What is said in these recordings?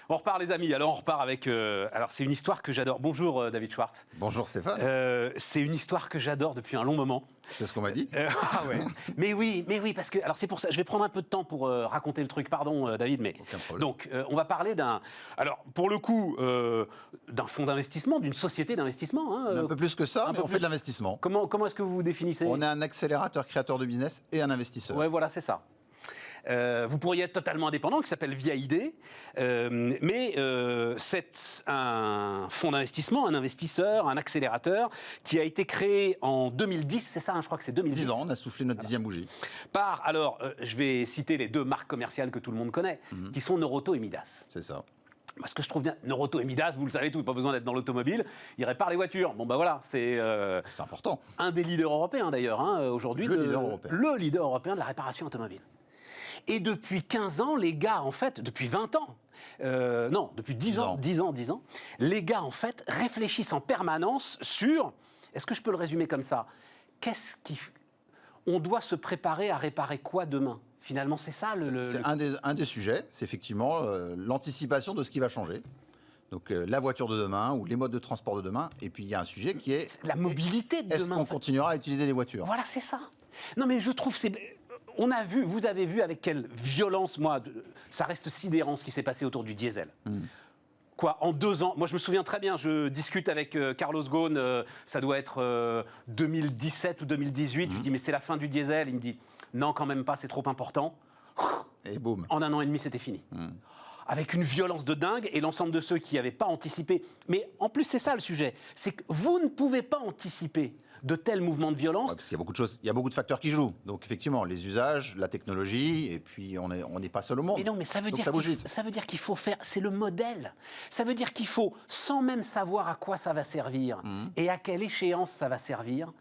On repart les amis, alors on repart avec... alors c'est une histoire que j'adore. Bonjour David Schwartz. Bonjour Stéphane. C'est une histoire que j'adore depuis un long moment. C'est ce qu'on m'a dit. Ah ouais. mais oui, parce que... Alors c'est pour ça, je vais prendre un peu de temps pour raconter le truc, pardon David, mais... Aucun problème. Donc on va parler d'un... Alors pour le coup, d'un fonds d'investissement, d'une société d'investissement. Hein, un peu plus que ça, mais on fait de l'investissement. Comment est-ce que vous vous définissez? On est un accélérateur créateur de business et un investisseur. Ouais, voilà, c'est ça. Vous pourriez être totalement indépendant, qui s'appelle VIAID, mais c'est un fonds d'investissement, un investisseur, un accélérateur, qui a été créé en 2010, c'est ça, hein, je crois que c'est 2010. 10 ans, on a soufflé notre 10e bougie. Alors, je vais citer les deux marques commerciales que tout le monde connaît, qui sont Noroto et Midas. C'est ça. Parce que je trouve bien, Noroto et Midas, vous le savez tout, pas besoin d'être dans l'automobile, ils réparent les voitures. Bon, bah voilà, c'est important. Un des leaders européens d'ailleurs, hein, aujourd'hui. Le leader européen. Le leader européen de la réparation automobile. Et depuis 15 ans, les gars, en fait, depuis 20 ans, non, depuis 10 ans, les gars, en fait, réfléchissent en permanence sur, est-ce que je peux le résumer comme ça, on doit se préparer à réparer quoi demain? Finalement, c'est ça C'est un des sujets, c'est effectivement l'anticipation de ce qui va changer. Donc la voiture de demain ou les modes de transport de demain. Et puis il y a un sujet qui est la mobilité de demain. Est-ce qu'on continuera à utiliser les voitures? Voilà, c'est ça. Non, mais je trouve vous avez vu avec quelle violence, ça reste sidérant ce qui s'est passé autour du diesel. Quoi, en 2 ans, moi je me souviens très bien, je discute avec Carlos Ghosn, ça doit être 2017 ou 2018, je lui dis mais c'est la fin du diesel, il me dit non quand même pas, c'est trop important. Et boum. En 1 an et demi c'était fini. Avec une violence de dingue, et l'ensemble de ceux qui n'avaient pas anticipé. Mais en plus, c'est ça le sujet, c'est que vous ne pouvez pas anticiper de tels mouvements de violence. Ouais, parce qu'il y a beaucoup de choses, il y a beaucoup de facteurs qui jouent. Donc effectivement, les usages, la technologie, et puis on n'est pas seul au monde. Mais non, mais ça veut dire qu'il faut faire, c'est le modèle. Ça veut dire qu'il faut, sans même savoir à quoi ça va servir et à quelle échéance ça va servir,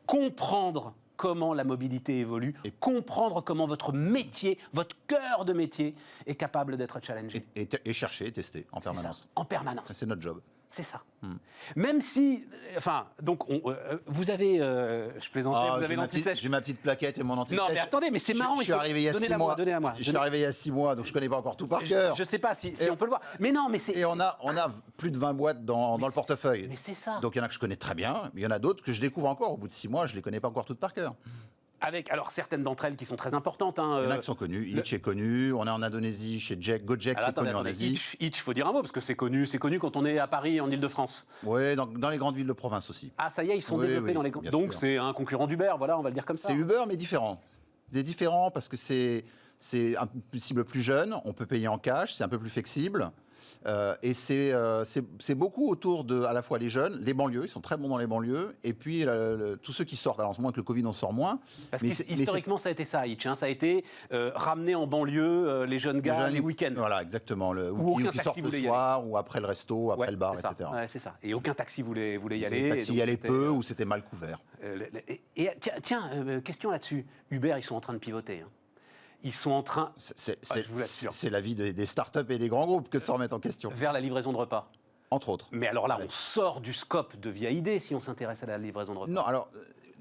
comprendre comment la mobilité évolue, et comprendre comment votre métier, votre cœur de métier est capable d'être challengé. Et chercher, tester en permanence. Ça, en permanence. C'est notre job. C'est ça. Même si, enfin, donc, vous avez, je plaisantais, vous avez l'anti-sèche. J'ai ma petite plaquette et mon anti-sèche. Non, mais attendez, mais c'est marrant. Je suis arrivé il y a 6 mois. Donnez-la-moi. Je suis arrivé il y a 6 mois, donc je connais pas encore tout par cœur. Je sais pas si on peut le voir. Mais non, mais c'est. Et on a plus de 20 boîtes dans le portefeuille. Mais c'est ça. Donc il y en a que je connais très bien, mais il y en a d'autres que je découvre encore. Au bout de 6 mois, je les connais pas encore toutes par cœur. Avec, alors, certaines d'entre elles qui sont très importantes. Hein, il y en a qui sont connues. Hitch est connu. On est en Indonésie chez Gojek, qui est connu en Asie. Hitch, faut dire un mot, parce que c'est connu quand on est à Paris, en Ile-de-France. Oui, dans les grandes villes de province aussi. Ah, ça y est, ils sont développés dans les... Donc, c'est un concurrent d'Uber, voilà, on va le dire comme ça. C'est Uber, mais différent. C'est différent parce que c'est un cible plus jeune, on peut payer en cash, c'est un peu plus flexible. Et c'est beaucoup autour de, à la fois les jeunes, les banlieues, ils sont très bons dans les banlieues, et puis tous ceux qui sortent. Alors en ce moment, avec le Covid, on sort moins. Parce qu'historiquement, ça a été ça, Hitch. Hein, ça a été ramener en banlieue les jeunes gars les week-ends. Voilà, exactement. Ou qui sortent le soir, ou après le resto, après le bar, etc. Ouais, c'est ça. Et aucun taxi voulait y aller. Les taxis y allaient peu, ou c'était mal couvert. Tiens, question là-dessus. Uber, ils sont en train de pivoter. Hein. Ils sont en train... C'est la vie des startups et des grands groupes que de se remettre en question. Vers la livraison de repas. Entre autres. Mais alors là, on sort du scope de VIAID si on s'intéresse à la livraison de repas.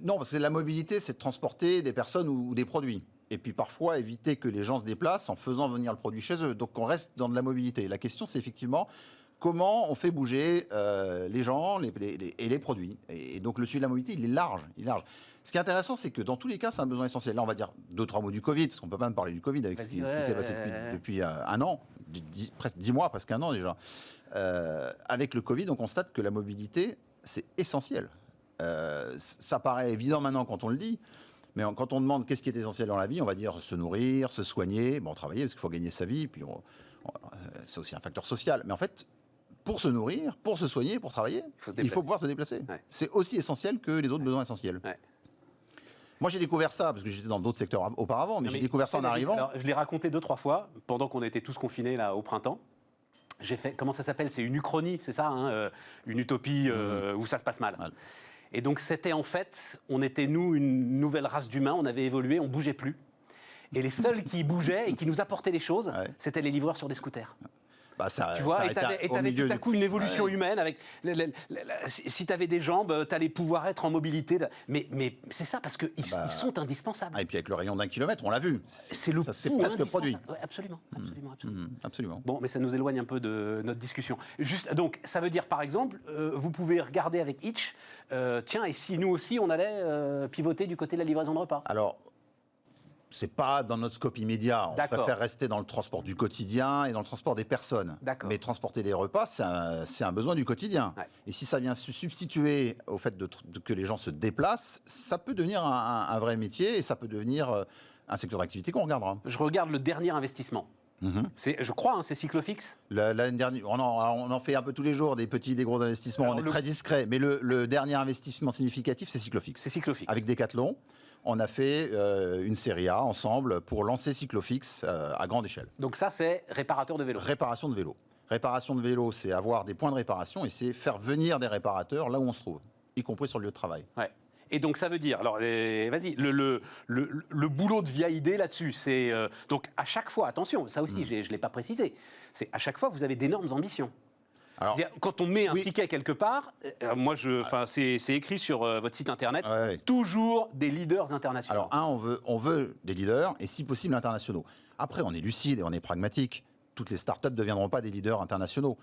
Non, parce que la mobilité, c'est de transporter des personnes ou des produits. Et puis parfois, éviter que les gens se déplacent en faisant venir le produit chez eux. Donc on reste dans de la mobilité. La question, c'est effectivement comment on fait bouger les gens et les produits. Et donc le sujet de la mobilité, il est large. Ce qui est intéressant, c'est que dans tous les cas, c'est un besoin essentiel. Là, on va dire 2-3 mots du Covid, parce qu'on ne peut pas parler du Covid avec ce qui s'est passé depuis 1 an, presque 10 mois, presque 1 an déjà. Avec le Covid, on constate que la mobilité, c'est essentiel. Ça paraît évident maintenant quand on le dit, mais quand on demande qu'est-ce qui est essentiel dans la vie, on va dire se nourrir, se soigner, travailler, parce qu'il faut gagner sa vie, puis c'est aussi un facteur social. Mais en fait, pour se nourrir, pour se soigner, pour travailler, il faut pouvoir se déplacer. Ouais. C'est aussi essentiel que les autres besoins essentiels. Ouais. Moi, j'ai découvert ça, parce que j'étais dans d'autres secteurs auparavant, mais j'ai découvert ça en arrivant. Alors, je l'ai raconté 2-3 fois, pendant qu'on était tous confinés là, au printemps. J'ai fait, comment ça s'appelle? C'est une uchronie, c'est ça, hein, une utopie où ça se passe mal. Et donc, c'était en fait, on était nous, une nouvelle race d'humains, on avait évolué, on bougeait plus. Et les seuls qui bougeaient et qui nous apportaient des choses, c'était les livreurs sur des scooters. Tu vois, et tu avais tout à coup une évolution humaine avec. Si tu avais des jambes, tu allais pouvoir être en mobilité. Mais c'est ça, parce qu'ils ils sont indispensables. Et puis avec le rayon d'1 kilomètre, on l'a vu. C'est presque produit. Ouais, absolument. Absolument. Bon, mais ça nous éloigne un peu de notre discussion. Juste, donc, ça veut dire, par exemple, vous pouvez regarder avec Hitch, tiens, et si nous aussi, on allait pivoter du côté de la livraison de repas? Alors, c'est pas dans notre scope immédiat. On préfère rester dans le transport du quotidien et dans le transport des personnes. Mais transporter des repas, c'est un besoin du quotidien. Ouais. Et si ça vient se substituer au fait que les gens se déplacent, ça peut devenir un vrai métier et ça peut devenir un secteur d'activité qu'on regardera. Je regarde le dernier investissement. Je crois, c'est Cyclofix. L'année dernière, on en fait un peu tous les jours, des petits, des gros investissements. Alors, on est très discret. Mais le dernier investissement significatif, c'est Cyclofix. C'est Cyclofix. Avec Decathlon. On a fait une série A ensemble pour lancer Cyclofix à grande échelle. Donc ça, c'est réparateur de vélo. Réparation de vélo. Réparation de vélo, c'est avoir des points de réparation et c'est faire venir des réparateurs là où on se trouve, y compris sur le lieu de travail. Ouais. Et donc ça veut dire, alors vas-y, le boulot de via idée là-dessus, c'est donc à chaque fois, attention, ça aussi je ne l'ai pas précisé, c'est à chaque fois vous avez d'énormes ambitions. Alors, quand on met un ticket quelque part, c'est écrit sur votre site internet, toujours des leaders internationaux. Alors on veut des leaders et si possible internationaux. Après, on est lucide et on est pragmatique. Toutes les startups ne deviendront pas des leaders internationaux.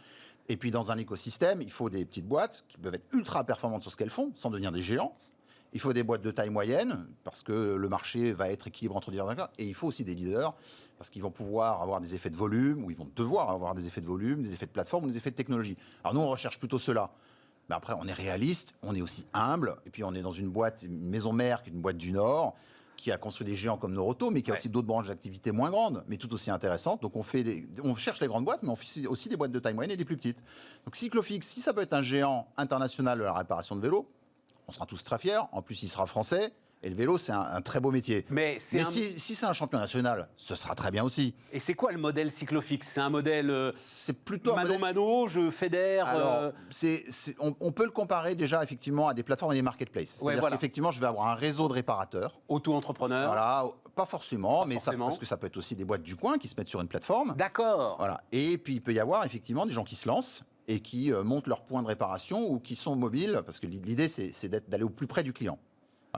Et puis dans un écosystème, il faut des petites boîtes qui peuvent être ultra performantes sur ce qu'elles font, sans devenir des géants. Il faut des boîtes de taille moyenne, parce que le marché va être équilibré entre divers acteurs. Et il faut aussi des leaders, parce qu'ils vont pouvoir avoir des effets de volume, ou ils vont devoir avoir des effets de volume, des effets de plateforme, ou des effets de technologie. Alors nous, on recherche plutôt cela. Mais après, on est réaliste, on est aussi humble, et puis on est dans une boîte, une maison mère, qui est une boîte du Nord, qui a construit des géants comme Noroto, mais qui a aussi d'autres branches d'activité moins grandes, mais tout aussi intéressantes. Donc on cherche les grandes boîtes, mais on fait aussi des boîtes de taille moyenne et des plus petites. Donc Cyclofix, si ça peut être un géant international de la réparation de vélos, on sera tous très fiers. En plus, il sera français. Et le vélo, c'est un très beau métier. Mais si c'est un champion national, ce sera très bien aussi. Et c'est quoi le modèle Cyclofix? C'est un modèle c'est plutôt mano-mano, je fédère Alors, on peut le comparer déjà effectivement à des plateformes et des marketplaces. C'est-à-dire qu'effectivement, je vais avoir un réseau de réparateurs. Auto-entrepreneurs. Voilà, pas forcément, parce que ça peut être aussi des boîtes du coin qui se mettent sur une plateforme. D'accord. Voilà. Et puis, il peut y avoir effectivement des gens qui se lancent et qui montent leur point de réparation ou qui sont mobiles, parce que l'idée, c'est d'aller au plus près du client.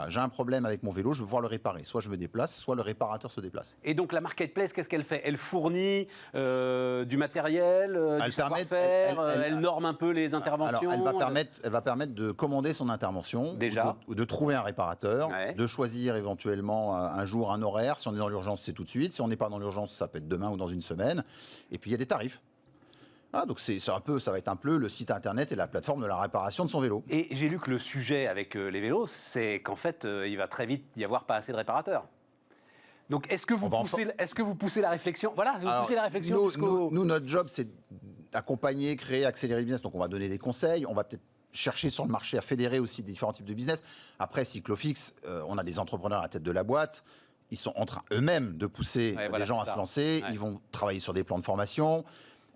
J'ai un problème avec mon vélo, je veux pouvoir le réparer. Soit je me déplace, soit le réparateur se déplace. Et donc la marketplace, qu'est-ce qu'elle fait? Elle fournit du matériel, du savoir-faire, elle norme un peu les interventions. Alors, elle va permettre de commander son intervention, ou de trouver un réparateur, de choisir éventuellement un jour, un horaire. Si on est dans l'urgence, c'est tout de suite. Si on n'est pas dans l'urgence, ça peut être demain ou dans une semaine. Et puis il y a des tarifs. Donc ça va être un peu le site internet et la plateforme de la réparation de son vélo. Et j'ai lu que le sujet avec les vélos, c'est qu'en fait, il va très vite y avoir pas assez de réparateurs. Donc est-ce que vous poussez la réflexion? Voilà, vous poussez la réflexion nous, notre job, c'est d'accompagner, créer, accélérer le business. Donc on va donner des conseils, on va peut-être chercher sur le marché à fédérer aussi différents types de business. Après, Cyclofix, on a des entrepreneurs à la tête de la boîte. Ils sont en train eux-mêmes de pousser les gens à se lancer. Ils vont travailler sur des plans de formation.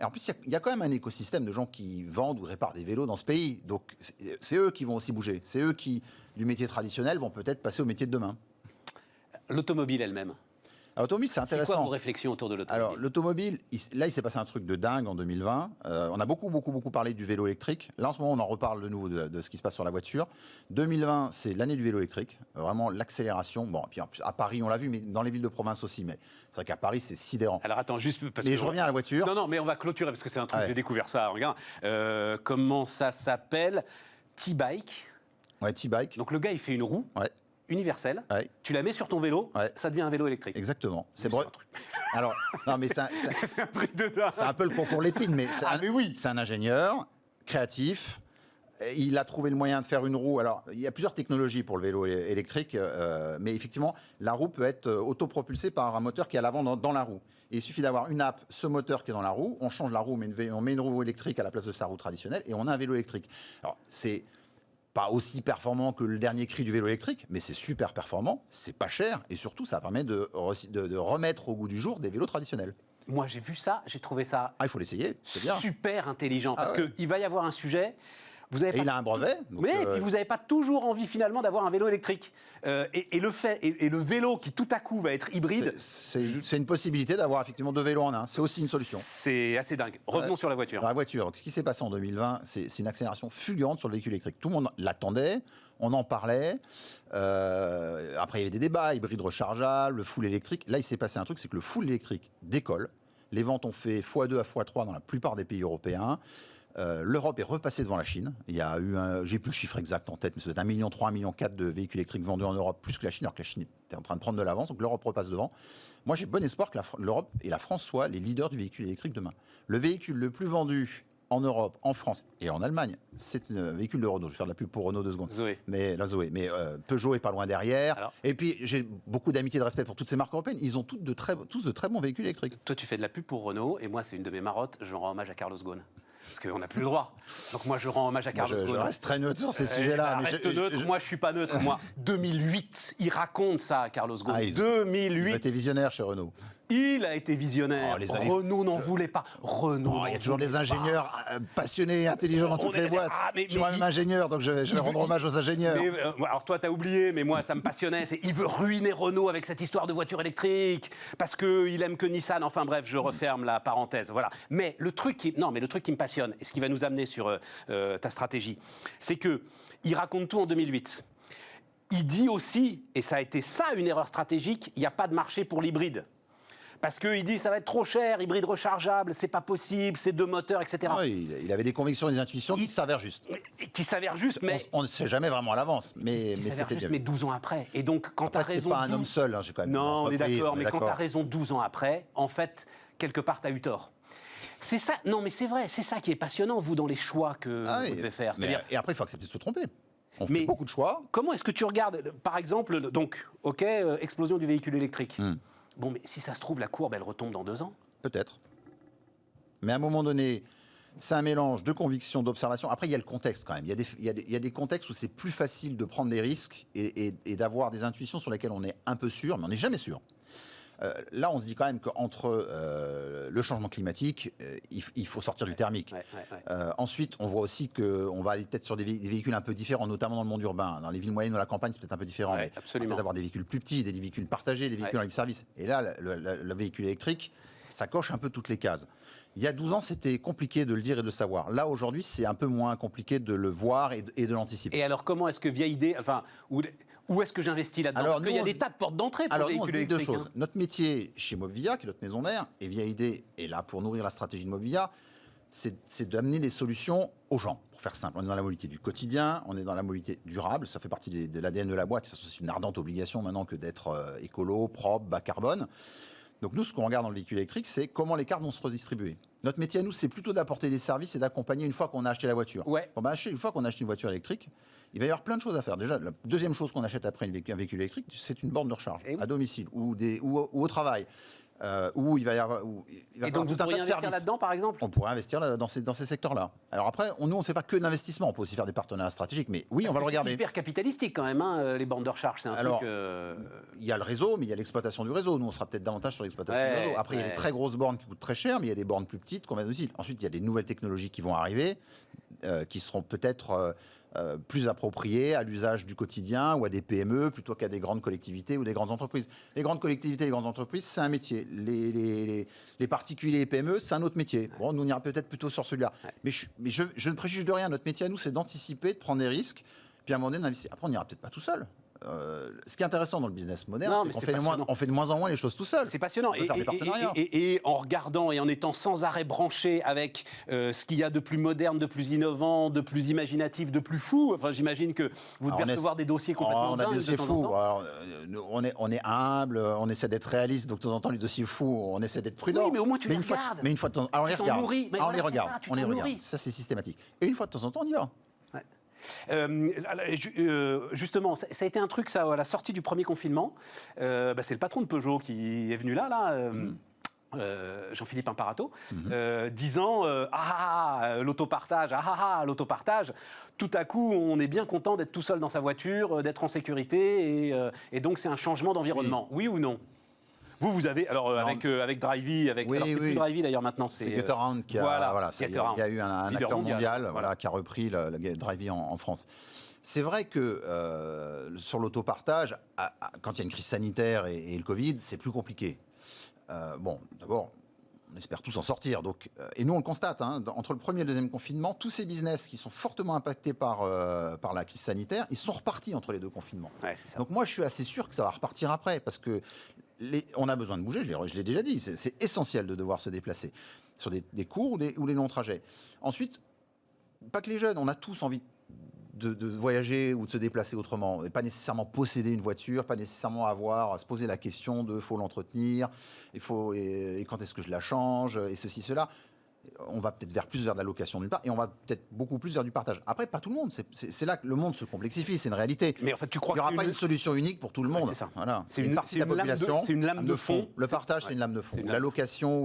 Et en plus, il y a quand même un écosystème de gens qui vendent ou réparent des vélos dans ce pays. Donc, c'est eux qui vont aussi bouger. C'est eux qui, du métier traditionnel, vont peut-être passer au métier de demain. L'automobile elle-même. L'automobile, c'est intéressant. C'est quoi vos réflexions autour de l'automobile? Alors, l'automobile, il s'est passé un truc de dingue en 2020. On a beaucoup parlé du vélo électrique. Là, en ce moment, on en reparle de nouveau de ce qui se passe sur la voiture. 2020, c'est l'année du vélo électrique. Vraiment, l'accélération. Bon, et puis à Paris, on l'a vu, mais dans les villes de province aussi. Mais c'est vrai qu'à Paris, c'est sidérant. Alors, attends, juste parce que je reviens à la voiture. Non, mais on va clôturer parce que c'est un truc, j'ai découvert ça. Regarde, comment ça s'appelle? T-Bike. Ouais, T-Bike. Donc, le gars, il fait une roue. Ouais. Universelle, tu la mets sur ton vélo, ça devient un vélo électrique. Exactement. C'est un truc. Alors, non, mais c'est un truc de dingue. C'est un peu le concours Lépine, mais c'est un ingénieur créatif. Il a trouvé le moyen de faire une roue. Alors, il y a plusieurs technologies pour le vélo électrique, mais effectivement, la roue peut être autopropulsée par un moteur qui est à l'avant dans la roue. Et il suffit d'avoir une app, ce moteur qui est dans la roue, on change la roue, on met une roue électrique à la place de sa roue traditionnelle et on a un vélo électrique. Alors, c'est pas aussi performant que le dernier cri du vélo électrique, mais c'est super performant, c'est pas cher, et surtout, ça permet de remettre au goût du jour des vélos traditionnels. Moi, j'ai vu ça, j'ai trouvé ça il faut l'essayer, c'est bien. Super intelligent, parce qu'il va y avoir un sujet Vous avez Et il a un brevet. Donc, mais puis vous n'avez pas toujours envie finalement d'avoir un vélo électrique. Et le vélo qui tout à coup va être hybride. C'est une possibilité d'avoir effectivement 2 vélos en un. C'est aussi une solution. C'est assez dingue. Revenons sur la voiture. Dans la voiture. Donc, ce qui s'est passé en 2020, c'est une accélération fulgurante sur le véhicule électrique. Tout le monde l'attendait, on en parlait. Après, il y avait des débats, hybride rechargeable, le full électrique. Là, il s'est passé un truc, c'est que le full électrique décolle. Les ventes ont fait x2 à x3 dans la plupart des pays européens. L'Europe est repassée devant la Chine. Il y a eu j'ai plus le chiffre exact en tête, mais ça doit être 1,3 million, 1,4 million de véhicules électriques vendus en Europe, plus que la Chine, alors que la Chine était en train de prendre de l'avance. Donc l'Europe repasse devant. Moi, j'ai bon espoir que l'Europe et la France soient les leaders du véhicule électrique demain. Le véhicule le plus vendu en Europe, en France et en Allemagne, c'est un véhicule de Renault. Je vais faire de la pub pour Renault 2 secondes. Zoé. Mais la Zoé. Mais Peugeot est pas loin derrière. Alors, et puis j'ai beaucoup d'amitié et de respect pour toutes ces marques européennes. Ils ont tous de très bons véhicules électriques. Toi, tu fais de la pub pour Renault et moi, c'est une de mes marottes. Je rends hommage à Carlos Ghosn. Parce qu'on n'a plus le droit. Donc moi, je rends hommage à Carlos Ghosn. Je reste très neutre sur ces sujets-là. Reste neutre, moi je suis pas neutre. Moi, 2008, il raconte ça, Carlos Ghosn. 2008. Il a été visionnaire chez Renault. Il a été visionnaire. Renault n'en voulait pas. Renault. Il y a toujours des ingénieurs passionnés et intelligents dans toutes les boîtes. Je suis moi-même ingénieur, donc je vais rendre hommage aux ingénieurs. Alors toi, t'as oublié, mais moi, ça me passionnait. Il veut ruiner Renault avec cette histoire de voiture électrique parce qu'il aime que Nissan. Enfin bref, je referme la parenthèse. Voilà. Mais le truc qui me passionne et ce qui va nous amener sur ta stratégie, c'est que il raconte tout en 2008. Il dit aussi, et ça a été ça une erreur stratégique, il n'y a pas de marché pour l'hybride. Parce qu'il dit ça va être trop cher, hybride rechargeable, c'est pas possible, c'est 2 moteurs, etc. Oui, il avait des convictions et des intuitions qui s'avèrent justes. Qui s'avèrent justes, mais... On ne sait jamais vraiment à l'avance, mais c'était juste, mais 12 ans après. Et donc, quand tu as raison... c'est pas un homme seul, j'ai quand même... Non, on est d'accord, mais quand tu as raison 12 ans après, en fait, quelque part, tu as eu tort. C'est ça, non mais c'est vrai, c'est ça qui est passionnant, vous, dans les choix que vous devez faire. Et après, il faut accepter de se tromper. On fait beaucoup de choix. Comment est-ce que tu regardes, par exemple, donc, ok, explosion du véhicule électrique. Bon, mais si ça se trouve, la courbe, elle retombe dans 2 ans. Peut-être. Mais à un moment donné, c'est un mélange de conviction, d'observation. Après, il y a le contexte quand même. Il y a des contextes où c'est plus facile de prendre des risques et d'avoir des intuitions sur lesquelles on est un peu sûr, mais on n'est jamais sûr. Là, on se dit quand même qu'entre le changement climatique, il faut sortir du thermique. Ensuite, on voit aussi qu'on va aller peut-être sur des véhicules un peu différents, notamment dans le monde urbain. Dans les villes moyennes ou la campagne, c'est peut-être un peu différent. Mais peut-être avoir des véhicules plus petits, des véhicules partagés, des véhicules en libre service. Et là, le véhicule électrique, ça coche un peu toutes les cases. Il y a 12 ans, c'était compliqué de le dire et de le savoir. Là, aujourd'hui, c'est un peu moins compliqué de le voir et de l'anticiper. Et alors, comment est-ce que via idée, enfin, où est-ce que j'investis là-dedans? Parce qu'il y a des tas de portes d'entrée pour les véhicules électriques. Alors, nous, on se dit 2 choses. Notre métier chez Mobvia, qui est notre maison mère, et via idée est là pour nourrir la stratégie de Mobvia, c'est d'amener des solutions aux gens. Pour faire simple, on est dans la mobilité du quotidien, on est dans la mobilité durable, ça fait partie de l'ADN de la boîte. De toute façon, c'est une ardente obligation maintenant que d'être écolo, propre, bas carbone. Donc nous, ce qu'on regarde dans le véhicule électrique, c'est comment les cartes vont se redistribuer. Notre métier à nous, c'est plutôt d'apporter des services et d'accompagner une fois qu'on a acheté la voiture. Bon, une fois qu'on a acheté une voiture électrique, il va y avoir plein de choses à faire. Déjà, la deuxième chose qu'on achète après un véhicule électrique, c'est une borne de recharge à domicile ou au travail. Où il va y avoir et donc vous pourriez investir là-dedans, par exemple? On pourrait investir dans ces secteurs-là. Alors après, nous, on ne fait pas que de l'investissement, on peut aussi faire des partenariats stratégiques, mais oui, on va le regarder. C'est hyper capitalistique quand même, hein, les bornes de recharge, c'est un truc... Il y a le réseau, mais il y a l'exploitation du réseau. Nous, on sera peut-être davantage sur l'exploitation du réseau. Après, il y a des très grosses bornes qui coûtent très cher, mais il y a des bornes plus petites qu'on met aussi. Ensuite, il y a des nouvelles technologies qui vont arriver, qui seront peut-être... plus approprié à l'usage du quotidien ou à des PME plutôt qu'à des grandes collectivités ou des grandes entreprises. Les grandes collectivités et les grandes entreprises, c'est un métier. Les particuliers et PME, c'est un autre métier. Bon, nous, on ira peut-être plutôt sur celui-là. Mais je ne préjuge de rien. Notre métier à nous, c'est d'anticiper, de prendre des risques, puis à un moment donné, d'investir. Après, on n'ira peut-être pas tout seul. Ce qui est intéressant dans le business moderne, c'est qu'on fait de moins en moins les choses tout seul. C'est passionnant. Et en regardant et en étant sans arrêt branché avec ce qu'il y a de plus moderne, de plus innovant, de plus imaginatif, de plus fou. Enfin, j'imagine que vous devez recevoir des dossiers complètement dingues. On a des dossiers fous. Alors, on est humble, on essaie d'être réaliste. Donc, de temps en temps, les dossiers fous, on essaie d'être prudent. Oui, mais au moins, tu les regardes. Mais une fois de temps en temps, on les regarde. Ça, c'est systématique. Et une fois de temps en temps, on y va. Justement, ça a été un truc, ça, à la sortie du premier confinement. C'est le patron de Peugeot qui est venu là. Jean-Philippe Imparato, disant l'autopartage, l'autopartage. Tout à coup, on est bien content d'être tout seul dans sa voiture, d'être en sécurité, et donc c'est un changement d'environnement. Oui ou non? Vous avez, alors avec Drivey, Oui, alors c'est plus Drivey d'ailleurs maintenant, c'est Getaround qui a, il y a eu un acteur mondial qui a repris le Drivey en France. C'est vrai que sur l'autopartage, quand il y a une crise sanitaire et le Covid, c'est plus compliqué. Bon, d'abord, on espère tous en sortir. Donc, et nous, on le constate, entre le premier et le deuxième confinement, tous ces business qui sont fortement impactés par la crise sanitaire, ils sont repartis entre les deux confinements. Ouais, c'est ça. Donc moi, je suis assez sûr que ça va repartir après, parce que on a besoin de bouger, je l'ai déjà dit, c'est essentiel de devoir se déplacer sur des courts ou des longs trajets. Ensuite, pas que les jeunes, on a tous envie de voyager ou de se déplacer autrement, et pas nécessairement posséder une voiture, pas nécessairement avoir à se poser la question de faut l'entretenir, et quand est-ce que je la change, et ceci, cela. On va peut-être vers de la location d'une part, et on va peut-être beaucoup plus vers du partage. Après, pas tout le monde. C'est là que le monde se complexifie, c'est une réalité. Mais en fait, tu crois qu'il n'y aura pas une solution unique pour tout le monde. C'est ça. Voilà. C'est une partie de la population. C'est une lame de fond. Le partage, c'est une lame de fond. La location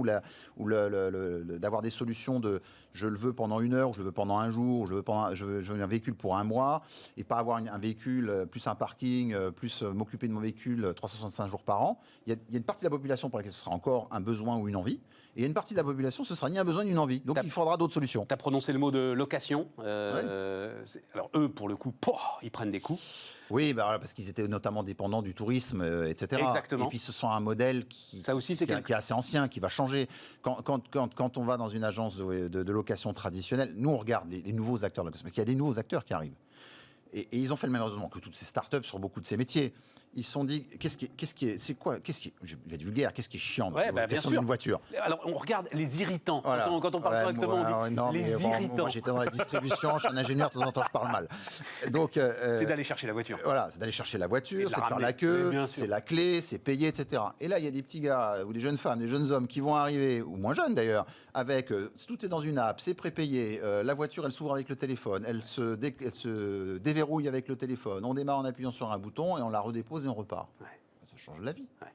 ou d'avoir des solutions de je le veux pendant 1 heure, je le veux pendant 1 jour, je veux un véhicule pour 1 mois, et pas avoir un véhicule plus un parking, plus m'occuper de mon véhicule 365 jours par an. Il y a une partie de la population pour laquelle ce sera encore un besoin ou une envie. Et il y a une partie de la population, ce sera ni un besoin ni une envie. Donc il faudra d'autres solutions. Tu as prononcé le mot de location. Alors eux, pour le coup, ils prennent des coups. Oui, parce qu'ils étaient notamment dépendants du tourisme, etc. Exactement. Et puis ce sont un modèle qui est assez ancien, qui va changer. Quand on va dans une agence de location traditionnelle, nous on regarde les nouveaux acteurs de location, parce qu'il y a des nouveaux acteurs qui arrivent. Et ils ont fait le même raisonnement que toutes ces startups sur beaucoup de ces métiers. Ils se sont dit, qu'est-ce qui je vais être vulgaire, qu'est-ce qui est chiant dans la location d'une voiture? Alors, on regarde les irritants. Voilà. Quand on parle correctement, on dit les irritants. Moi, j'étais dans la distribution, je suis un ingénieur, de temps en temps, je parle mal. Donc, c'est d'aller chercher la voiture. Voilà, c'est d'aller chercher la voiture, c'est de faire la queue, c'est la clé, c'est payer, etc. Et là, il y a des petits gars, ou des jeunes femmes, des jeunes hommes qui vont arriver, ou moins jeunes d'ailleurs, avec, tout est dans une app, c'est prépayé, la voiture, elle s'ouvre avec le téléphone, elle se déverrouille avec le téléphone, on démarre en appuyant sur un bouton et on la redépose et on repart. Ouais. Ça change la vie. Ouais.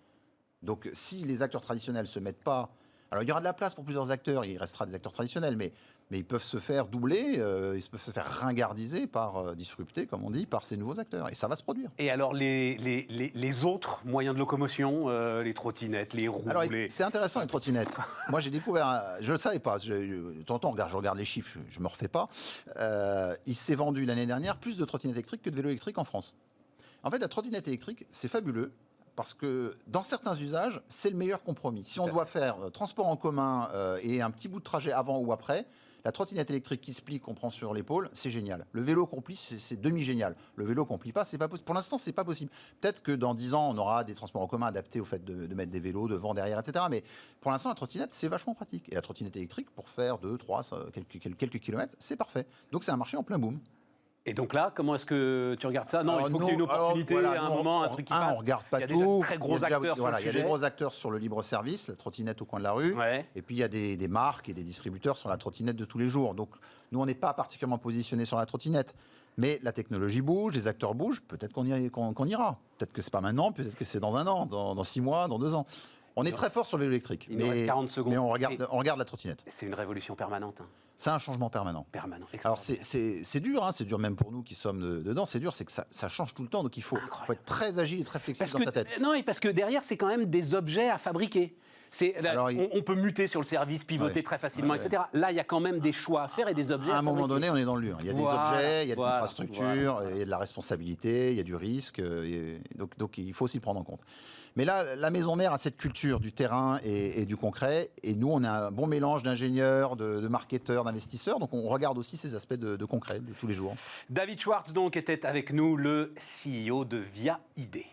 Donc, si les acteurs traditionnels ne se mettent pas... Alors, il y aura de la place pour plusieurs acteurs, il restera des acteurs traditionnels, mais ils peuvent se faire doubler, ils peuvent se faire ringardiser, disrupter, comme on dit, par ces nouveaux acteurs. Et ça va se produire. Et alors, les autres moyens de locomotion, les trottinettes, les roues... Alors, c'est intéressant, les trottinettes. Moi, j'ai découvert... Je ne le savais pas. De temps en temps, je regarde les chiffres, je ne me refais pas. Il s'est vendu l'année dernière plus de trottinettes électriques que de vélos électriques en France. En fait, la trottinette électrique, c'est fabuleux parce que dans certains usages, c'est le meilleur compromis. Si on doit faire transport en commun et un petit bout de trajet avant ou après, la trottinette électrique qui se plie, qu'on prend sur l'épaule, c'est génial. Le vélo qu'on plie, c'est demi-génial. Le vélo qu'on plie pas, c'est pas possible. Pour l'instant, c'est pas possible. Peut-être que dans 10 ans, on aura des transports en commun adaptés au fait de mettre des vélos devant, derrière, etc. Mais pour l'instant, la trottinette, c'est vachement pratique. Et la trottinette électrique, pour faire 2, 3, quelques kilomètres, c'est parfait. Donc c'est un marché en plein boom. Et donc là, comment est-ce que tu regardes ça? Non, il faut qu'il y ait une opportunité, à un moment, un truc qui passe. On ne regarde pas tout. Il y a déjà de très gros acteurs sur le sujet. Il y a des gros acteurs sur le libre-service, la trottinette au coin de la rue. Ouais. Et puis, il y a des marques et des distributeurs sur la trottinette de tous les jours. Donc, nous, on n'est pas particulièrement positionnés sur la trottinette. Mais la technologie bouge, les acteurs bougent. Peut-être qu'on ira. Peut-être que ce n'est pas maintenant, peut-être que c'est dans 1 an, dans 6 mois, dans 2 ans. On est très fort sur le vélo électrique. Il nous reste 40 secondes. Mais on regarde la trottinette. C'est une révolution permanente. C'est un changement permanent. Alors c'est dur, c'est dur même pour nous qui sommes dedans, c'est dur, c'est que ça change tout le temps, donc il faut être très agile et très flexible dans sa tête. Non, parce que derrière, c'est quand même des objets à fabriquer. On peut muter sur le service, pivoter très facilement, etc. Là, il y a quand même des choix à faire et des objets à fabriquer. À un moment donné, on est dans le dur. Il y a des objets, il y a de l'infrastructure, il y a de la responsabilité, il y a du risque, donc il faut aussi le prendre en compte. Mais là, la maison mère a cette culture du terrain et du concret. Et nous, on a un bon mélange d'ingénieurs, de marketeurs, d'investisseurs. Donc, on regarde aussi ces aspects de concret de tous les jours. David Schwartz, donc, était avec nous, le CEO de Via ID.